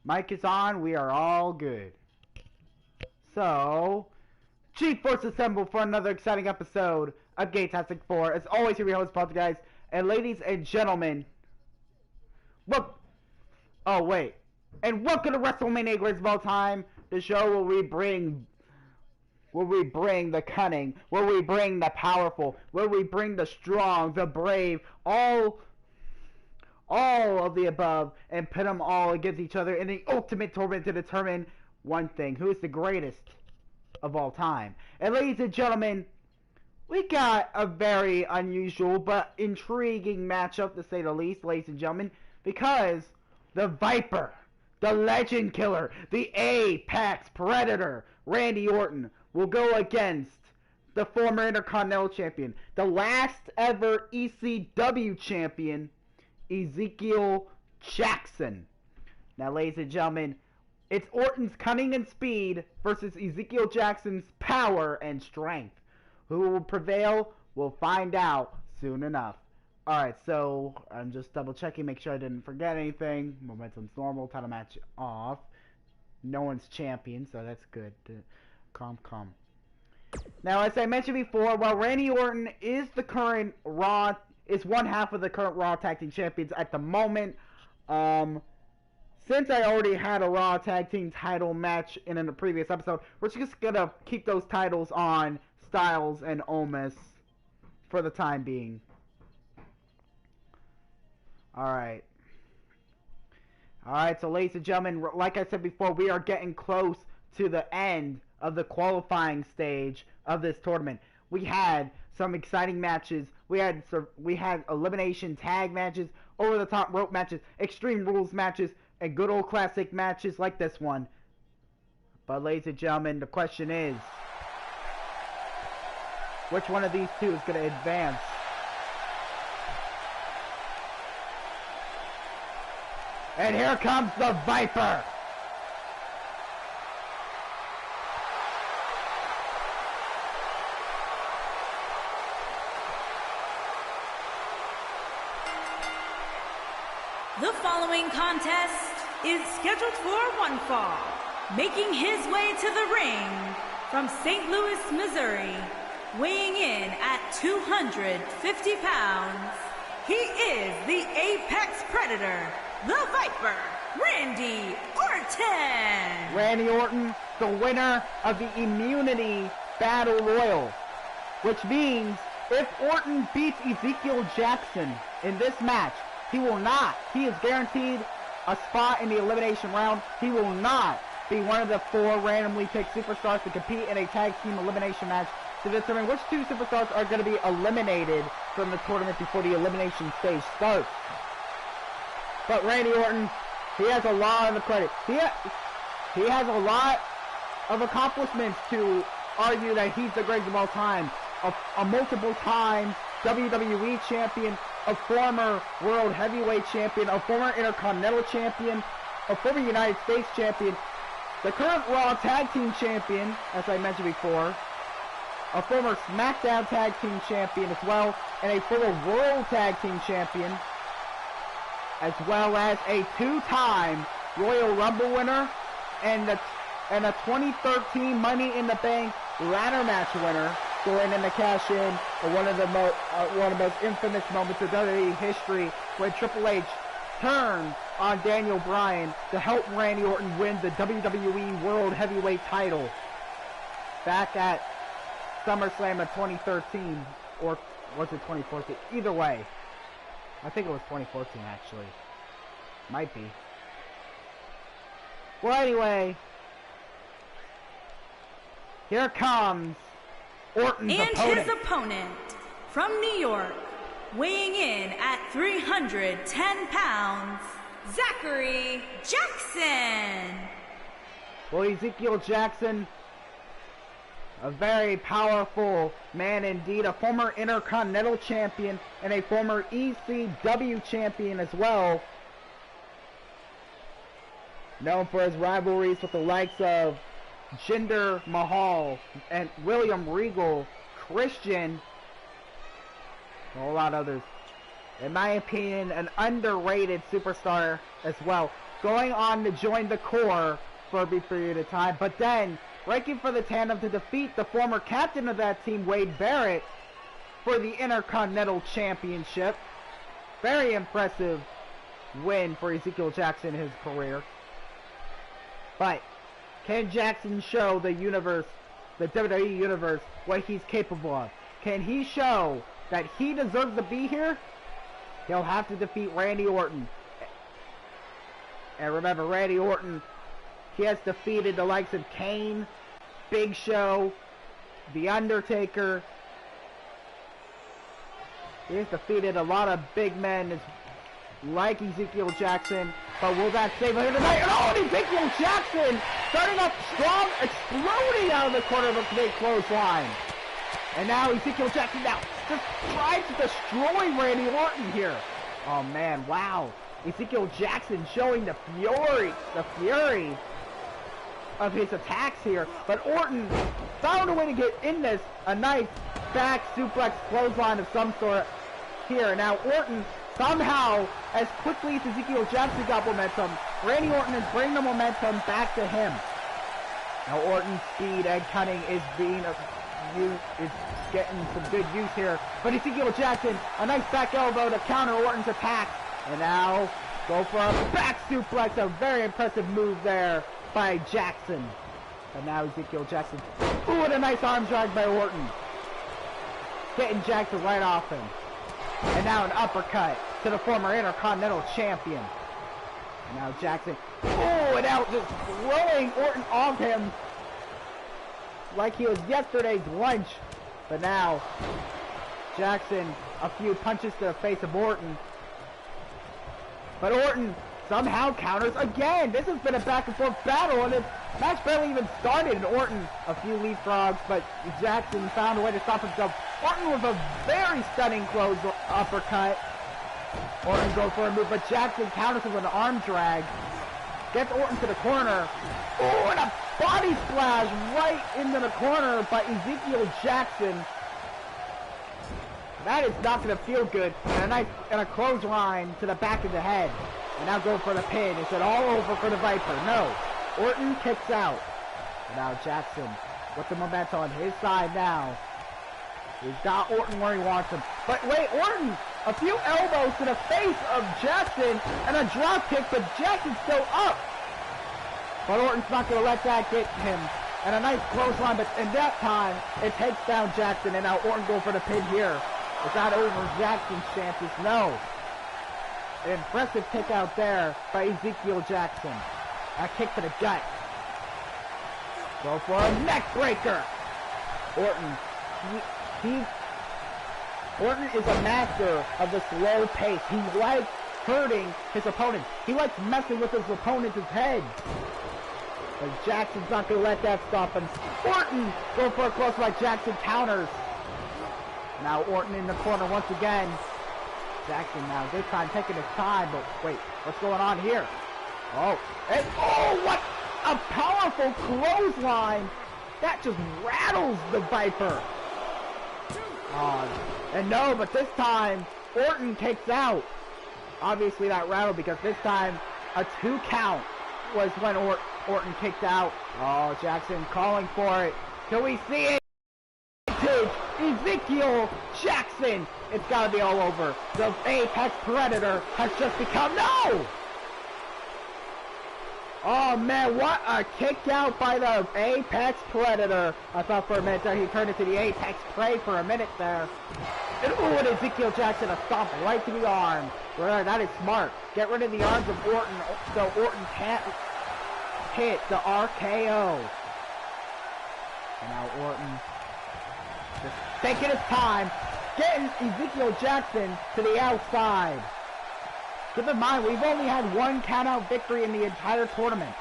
Mic is on. We are all good. So, Chief Force assemble for another exciting episode of Gatastic 4. As always, here we host guys, and ladies and gentlemen, look. Oh wait, and welcome to WrestleMania Greatest of All Time, the show where we bring the cunning, where we bring the powerful, where we bring the strong, the brave, all of the above, and pit them all against each other in the ultimate tournament to determine one thing: who is the greatest of all time. And ladies and gentlemen, we got a very unusual but intriguing matchup, to say the least, ladies and gentlemen, because the Viper, the Legend Killer, the Apex Predator, Randy Orton, will go against the former Intercontinental Champion, the last ever ECW Champion, Ezekiel Jackson. Now, ladies and gentlemen, it's Orton's cunning and speed versus Ezekiel Jackson's power and strength. Who will prevail? We'll find out soon enough. Alright, so I'm just double checking, make sure I didn't forget anything. Momentum's normal, title match off. No one's champion, so that's good. Calm. Now, as I mentioned before, while Randy Orton is the current Raw, is one half of the current Raw Tag Team Champions at the moment, since I already had a Raw Tag Team title match in a previous episode, we're just gonna keep those titles on Styles and Omos for the time being. Alright, so ladies and gentlemen, like I said before, we are getting close to the end of the qualifying stage of this tournament. We had some exciting matches. We had elimination tag matches, over the top rope matches, extreme rules matches, and good old classic matches like this one. But ladies and gentlemen, the question is, which one of these two is going to advance? And here comes the Viper! The following contest is scheduled for one fall. Making his way to the ring from St. Louis, Missouri, weighing in at 250 pounds, he is the Apex Predator, the Viper, Randy Orton! Randy Orton, the winner of the Immunity Battle Royal, which means if Orton beats Ezekiel Jackson in this match, he is guaranteed a spot in the elimination round. He will not be one of the 4 randomly picked superstars to compete in a tag team elimination match to determine which 2 superstars are going to be eliminated from the tournament before the elimination stage starts. But Randy Orton, he has a lot of the credit. He has a lot of accomplishments to argue that he's the greatest of all time. A multiple-time WWE champion, a former World Heavyweight champion, a former Intercontinental champion, a former United States champion, the current Raw Tag Team champion, as I mentioned before, a former SmackDown Tag Team champion as well, and a former World Tag Team champion, as well as a 2-time Royal Rumble winner, and a 2013 Money in the Bank ladder match winner, going in to cash in one of the most infamous moments of WWE history when Triple H turned on Daniel Bryan to help Randy Orton win the WWE World Heavyweight title back at SummerSlam of 2013, or was it 2014? Either way, I think it was 2014 actually. Might be. Well, anyway, here comes Orton's opponent. His opponent from New York, weighing in at 310 pounds, Zachary Jackson. Well, Ezekiel Jackson, a very powerful man indeed, a former Intercontinental Champion and a former ECW Champion as well. Known for his rivalries with the likes of Jinder Mahal and William Regal, Christian, a whole lot of others. In my opinion, an underrated superstar as well. going on to join the core for a brief period of time, but then breaking for the tandem to defeat the former captain of that team, Wade Barrett, for the Intercontinental Championship. Very impressive win for Ezekiel Jackson in his career. But can Jackson show the universe, the WWE universe, what he's capable of? Can he show that he deserves to be here? He'll have to defeat Randy Orton. And remember, Randy Orton, he has defeated the likes of Kane, Big Show, The Undertaker. He has defeated a lot of big men like Ezekiel Jackson. But will that save him tonight? And oh, Ezekiel Jackson starting off strong, exploding out of the corner of a big clothesline. And now Ezekiel Jackson now just tries to destroy Randy Orton here. Oh man, wow. Ezekiel Jackson showing the fury of his attacks here. But Orton found a way to get in this, a nice back suplex clothesline of some sort here. Now Orton somehow, as quickly as Ezekiel Jackson got momentum, Randy Orton is bringing the momentum back to him. Now Orton's speed and cunning is getting some good use here. But Ezekiel Jackson, a nice back elbow to counter Orton's attack. And now go for a back suplex, a very impressive move there by Jackson. And now Ezekiel Jackson, ooh, and a nice arm drag by Orton. Getting Jackson right off him. And now an uppercut to the former Intercontinental Champion. And now Jackson, oh, and now just throwing Orton off him like he was yesterday's lunch. But now Jackson, a few punches to the face of Orton. But Orton somehow counters again. This has been a back and forth battle, and the match barely even started. And Orton, a few leapfrogs, but Jackson found a way to stop himself. Orton with a very stunning close uppercut. Orton goes for a move, but Jackson counters with an arm drag. Gets Orton to the corner. Oh, and a body splash right into the corner by Ezekiel Jackson. That is not going to feel good. And a clothesline to the back of the head. And now go for the pin. Is it all over for the Viper? No. Orton kicks out. And now Jackson with the momentum on his side now. He's got Orton where he wants him. But wait, Orton, a few elbows to the face of Jackson and a drop kick, but Jackson's still up. But Orton's not going to let that get him. And a nice clothesline, but in that time, it takes down Jackson. And now Orton go for the pin here. Is that over Jackson's chances? No. An impressive kick out there by Ezekiel Jackson. A kick to the gut. Go for a neck breaker. Orton. Orton is a master of the slow pace. He likes hurting his opponent. He likes messing with his opponent's head. But Jackson's not going to let that stop him. Orton going for a close by Jackson counters. Now Orton in the corner once again. Jackson now this time taking his time, but wait, what's going on here? Oh, and oh, what a powerful clothesline. That just rattles the Viper. And no, but this time Orton kicks out. Obviously that rattled because this time a 2 count was when Orton kicked out. Oh, Jackson calling for it. Can we see it? Ezekiel Jackson. It's got to be all over. The Apex Predator has just become... No! Oh, man, what a kick out by the Apex Predator. I thought for a minute there he turned into the Apex Prey for a minute there. And ooh, and Ezekiel Jackson a stomp right to the arm. Well, that is smart. Get rid of the arms of Orton so Orton can't hit the RKO. And now Orton just taking his time, getting Ezekiel Jackson to the outside. Keep in mind, we've only had 1 count-out victory in the entire tournament.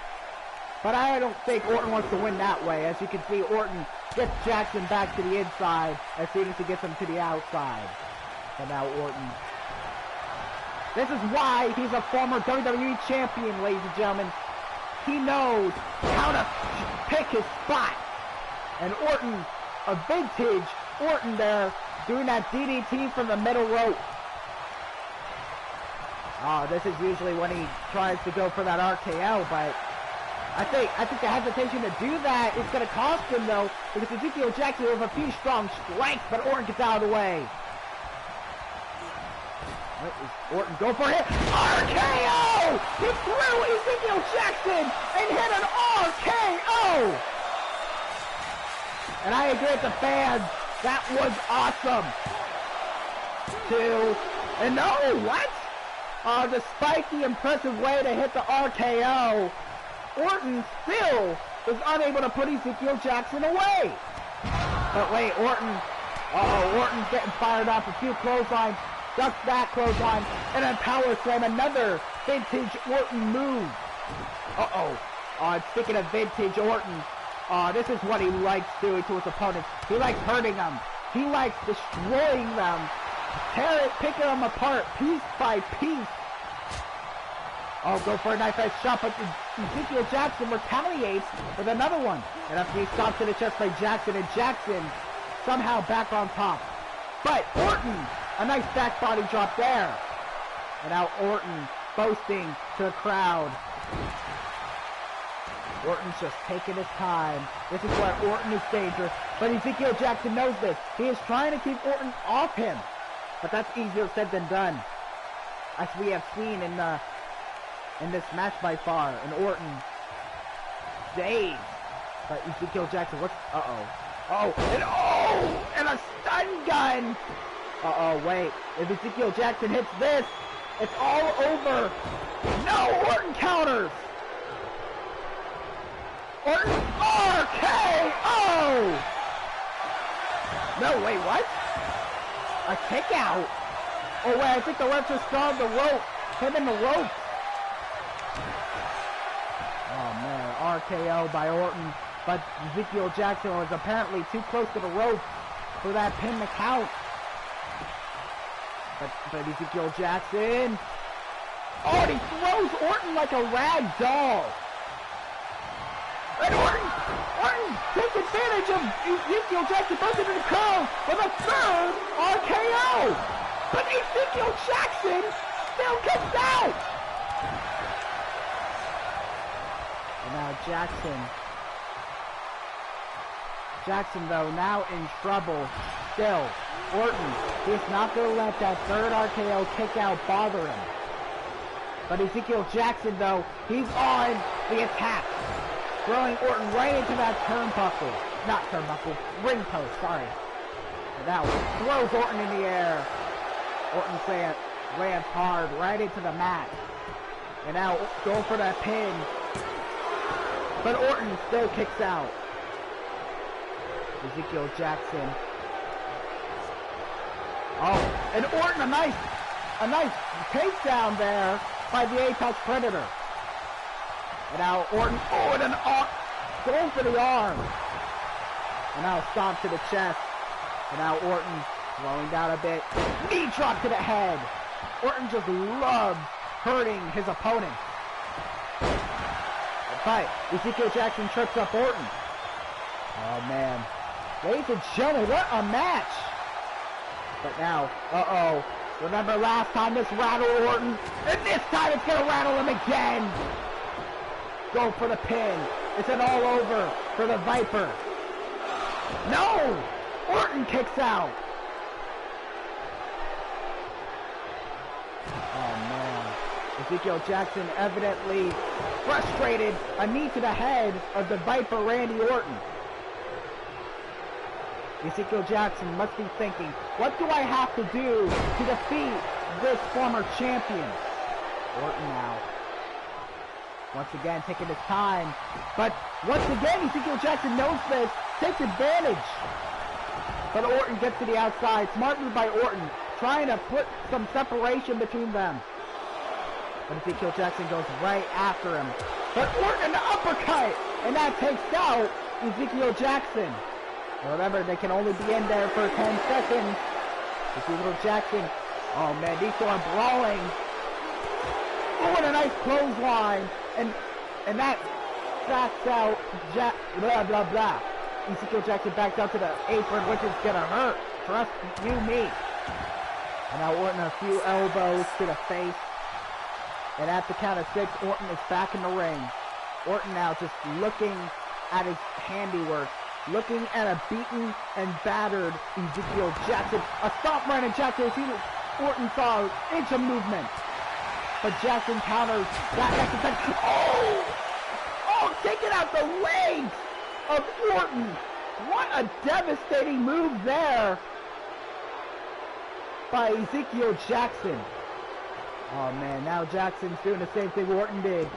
But I don't think Orton wants to win that way. As you can see, Orton gets Jackson back to the inside as soon as he gets him to the outside. And now Orton. This is why he's a former WWE champion, ladies and gentlemen. He knows how to pick his spot. And Orton, a vintage Orton there, doing that DDT from the middle rope. Oh, this is usually when he tries to go for that RKO, but I think the hesitation to do that is going to cost him, though, because Ezekiel Jackson with a few strong strikes, but Orton gets out of the way. Orton go for it. RKO! He threw Ezekiel Jackson and hit an RKO! And I agree with the fans. That was awesome. 2, and no, what? Despite the impressive way to hit the RKO, Orton still was unable to put Ezekiel Jackson away. But wait, Orton's getting fired up. A few clotheslines, ducks that clothesline, and then power slam, another vintage Orton move. Speaking of vintage Orton, this is what he likes doing to his opponents. He likes hurting them. He likes destroying them. Picking them apart piece by piece. Go for a knife edge shot, but Ezekiel Jackson retaliates with another one. And after he stops to the chest by Jackson, and Jackson somehow back on top. But Orton, a nice back body drop there. And now Orton boasting to the crowd. Orton's just taking his time. This is where Orton is dangerous. But Ezekiel Jackson knows this. He is trying to keep Orton off him. But that's easier said than done. As we have seen in this match by far. And Orton dazed. But Ezekiel Jackson, and a stun gun! Wait. If Ezekiel Jackson hits this, it's all over. No, Orton counters! Orton RKO! No, wait, what? A kick out? Oh, wait, I think the ref just saw the rope. Him in the rope. Oh, man, RKO by Orton. But Ezekiel Jackson was apparently too close to the rope for that pin to count. But Ezekiel Jackson... Oh, and he throws Orton like a rag doll. And Orton takes advantage of Ezekiel Jackson bursting into the crowd with a third RKO. But Ezekiel Jackson still kicks out. And now Jackson, though, now in trouble. Still, Orton, he's not going to let that third RKO kick out bother him. But Ezekiel Jackson, though, he's on the attack. Throwing Orton right into that ring post, sorry. And now throws Orton in the air. Orton lands hard right into the mat. And now go for that pin. But Orton still kicks out. Ezekiel Jackson. And Orton, a nice takedown there by the Apex Predator. And now Orton, and going for the arm. And now stomp to the chest. And now Orton slowing down a bit. Knee drop to the head. Orton just loves hurting his opponent. But Ezekiel Jackson trips up Orton. Oh, man. Ladies and gentlemen, what a match. But now, remember last time this rattled Orton? And this time it's going to rattle him again. Go for the pin. It's an all over for the Viper. No! Orton kicks out. Oh, man. Ezekiel Jackson evidently frustrated. A knee to the head of the Viper, Randy Orton. Ezekiel Jackson must be thinking, what do I have to do to defeat this former champion? Orton now. Once again, taking his time. But once again, Ezekiel Jackson knows this, takes advantage. But Orton gets to the outside. Smart move by Orton, trying to put some separation between them. But Ezekiel Jackson goes right after him. But Orton, the uppercut, and that takes out Ezekiel Jackson. Remember, they can only be in there for 10 seconds. Ezekiel Jackson, oh man, these two are brawling. Oh, and a nice clothesline. And that backs out, blah, blah, blah. Ezekiel Jackson backs out to the apron, which is going to hurt. Trust you me. And now Orton a few elbows to the face. And at the count of 6, Orton is back in the ring. Orton now just looking at his handiwork. Looking at a beaten and battered Ezekiel Jackson. A stop right in Jackson. Orton saw an inch of movement. But Jackson counters that next attack. Oh, taking out the legs of Orton. What a devastating move there by Ezekiel Jackson. Oh man, now Jackson's doing the same thing Orton did.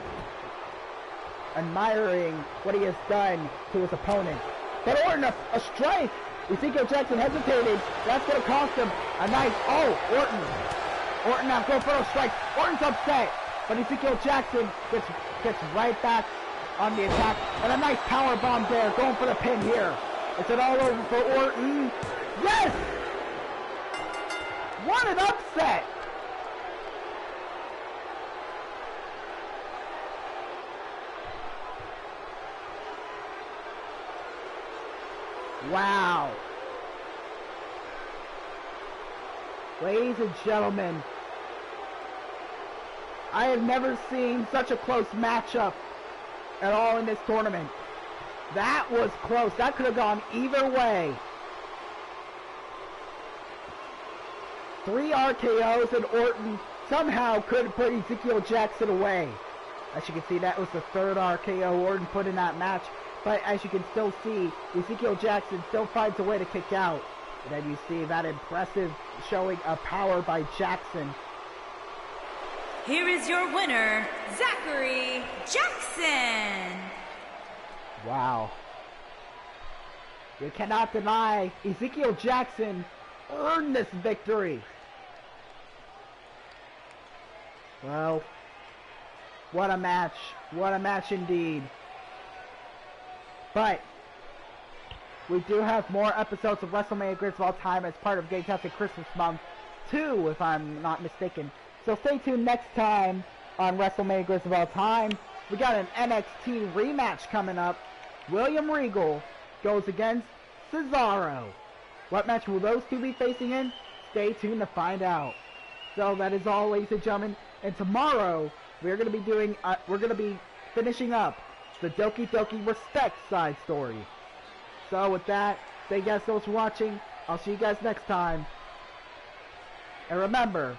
Admiring what he has done to his opponent. But Orton, a strike. Ezekiel Jackson hesitated. That's going to cost him a nice... Oh, Orton now going for a strike. Orton's upset. But Ezekiel Jackson gets right back on the attack. And a nice power bomb there. Going for the pin here. Is it all over for Orton? Yes! What an upset! Wow. Ladies and gentlemen, I have never seen such a close matchup at all in this tournament. That was close. That could have gone either way. 3 RKOs and Orton somehow couldn't put Ezekiel Jackson away. As you can see, that was the 3rd RKO Orton put in that match. But as you can still see, Ezekiel Jackson still finds a way to kick out. And then you see that impressive showing of power by Jackson. Here is your winner, Zachary Jackson. Wow. You cannot deny Ezekiel Jackson earned this victory. Well, what a match. What a match indeed. But we do have more episodes of WrestleMania Greatest of All Time as part of Gametastic Christmas Month 2, if I'm not mistaken. So stay tuned next time on WrestleMania Greatest of All Time. We got an NXT rematch coming up. William Regal goes against Cesaro. What match will those two be facing in? Stay tuned to find out. So that is all, ladies and gentlemen. And tomorrow we're going to be finishing up the Doki Doki Respect side story. So with that, thank you guys so much for watching. I'll see you guys next time. And remember,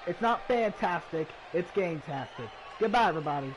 it's not fantastic, it's game-tastic. Goodbye, everybody.